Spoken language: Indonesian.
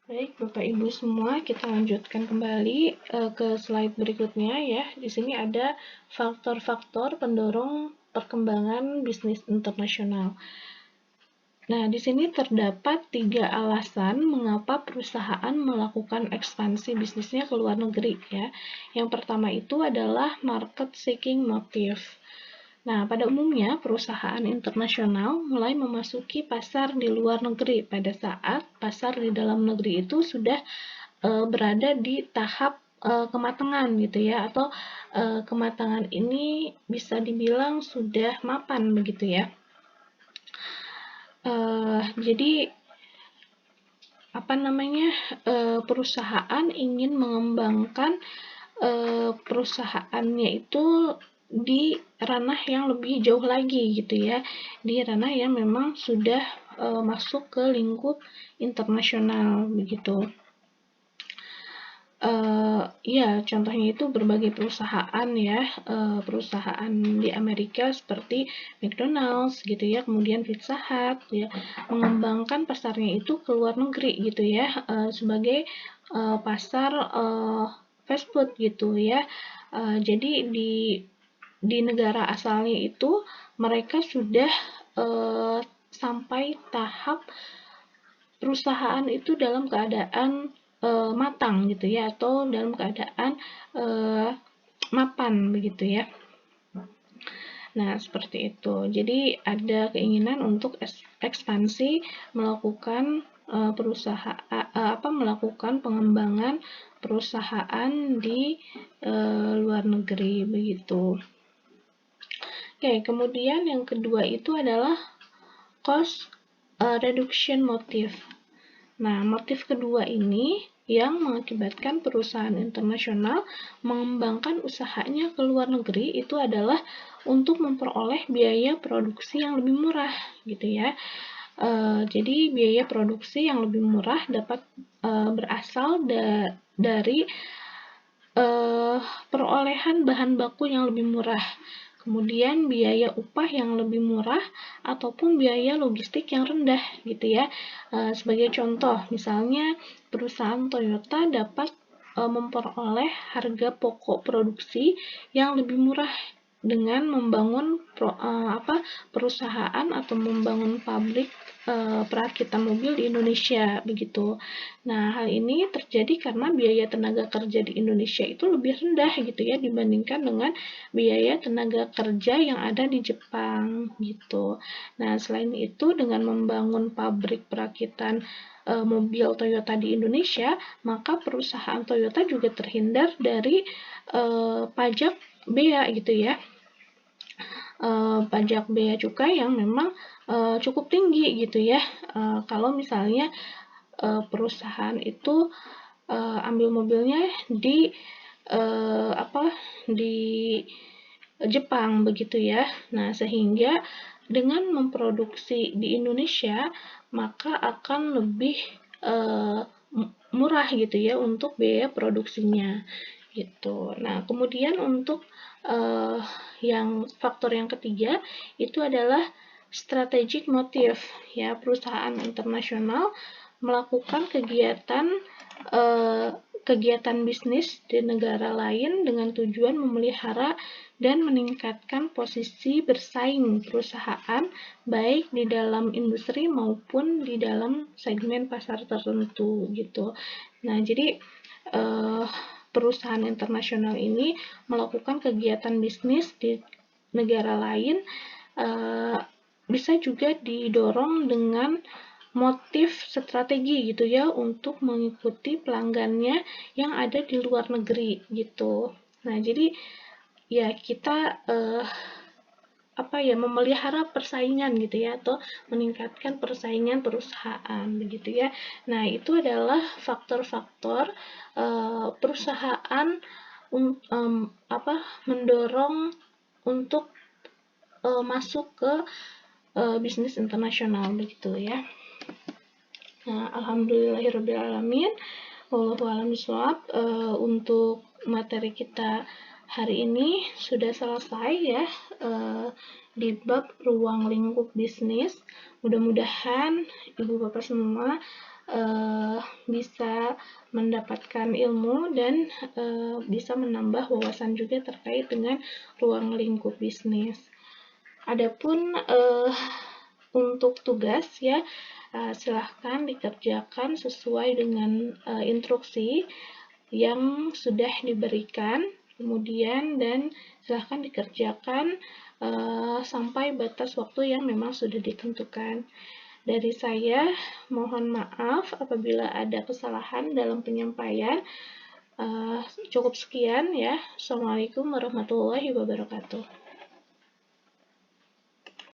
Baik, Bapak Ibu semua, kita lanjutkan kembali ke slide berikutnya ya. Di sini ada faktor-faktor pendorong perkembangan bisnis internasional. Nah, di sini terdapat 3 alasan mengapa perusahaan melakukan ekspansi bisnisnya ke luar negeri ya. Yang pertama itu adalah market seeking motive. Nah, pada umumnya perusahaan internasional mulai memasuki pasar di luar negeri pada saat pasar di dalam negeri itu sudah berada di tahap kematangan gitu ya, atau kematangan ini bisa dibilang sudah mapan begitu ya. Jadi perusahaan ingin mengembangkan perusahaannya itu di ranah yang lebih jauh lagi gitu ya, di ranah yang memang sudah masuk ke lingkup internasional begitu. Ya, contohnya itu berbagai perusahaan ya, perusahaan di Amerika seperti McDonald's gitu ya, kemudian Pizza Hut ya, mengembangkan pasarnya itu ke luar negeri gitu ya, sebagai pasar fast food gitu ya. Jadi di negara asalnya itu mereka sudah sampai tahap perusahaan itu dalam keadaan matang gitu ya, atau dalam keadaan mapan begitu ya. Nah, seperti itu. Jadi ada keinginan untuk ekspansi, melakukan melakukan pengembangan perusahaan di luar negeri begitu. Oke, kemudian yang kedua itu adalah cost reduction motive. Nah, motif kedua ini yang mengakibatkan perusahaan internasional mengembangkan usahanya ke luar negeri itu adalah untuk memperoleh biaya produksi yang lebih murah gitu ya. Jadi biaya produksi yang lebih murah dapat berasal dari perolehan bahan baku yang lebih murah, kemudian biaya upah yang lebih murah, ataupun biaya logistik yang rendah gitu ya. Sebagai contoh, misalnya perusahaan Toyota dapat memperoleh harga pokok produksi yang lebih murah dengan membangun perusahaan atau membangun pabrik perakitan mobil di Indonesia begitu. Nah, hal ini terjadi karena biaya tenaga kerja di Indonesia itu lebih rendah gitu ya, dibandingkan dengan biaya tenaga kerja yang ada di Jepang gitu. Nah, selain itu dengan membangun pabrik perakitan mobil Toyota di Indonesia, maka perusahaan Toyota juga terhindar dari pajak bea gitu ya. Pajak bea cukai yang memang cukup tinggi gitu ya. Kalau misalnya perusahaan itu ambil mobilnya di di Jepang begitu ya. Nah, sehingga dengan memproduksi di Indonesia maka akan lebih murah gitu ya untuk biaya produksinya gitu. Nah, kemudian untuk yang faktor yang ketiga itu adalah strategic motive ya. Perusahaan internasional melakukan kegiatan bisnis di negara lain dengan tujuan memelihara dan meningkatkan posisi bersaing perusahaan baik di dalam industri maupun di dalam segmen pasar tertentu gitu. Nah, jadi perusahaan internasional ini melakukan kegiatan bisnis di negara lain bisa juga didorong dengan motif strategi gitu ya, untuk mengikuti pelanggannya yang ada di luar negeri gitu. Nah, jadi ya kita memelihara persaingan gitu ya, atau meningkatkan persaingan perusahaan begitu ya. Nah, itu adalah faktor-faktor perusahaan mendorong untuk masuk ke bisnis internasional begitu ya. Nah, alhamdulillahirrabbilalamin, wallahu a'lam bishawab. Untuk materi kita hari ini sudah selesai ya, di bab ruang lingkup bisnis. Mudah-mudahan Ibu Bapak semua bisa mendapatkan ilmu dan bisa menambah wawasan juga terkait dengan ruang lingkup bisnis. Adapun untuk tugas ya, silahkan dikerjakan sesuai dengan instruksi yang sudah diberikan, kemudian dan silahkan dikerjakan sampai batas waktu yang memang sudah ditentukan. Dari saya, mohon maaf apabila ada kesalahan dalam penyampaian. Cukup sekian ya. Assalamualaikum warahmatullahi wabarakatuh.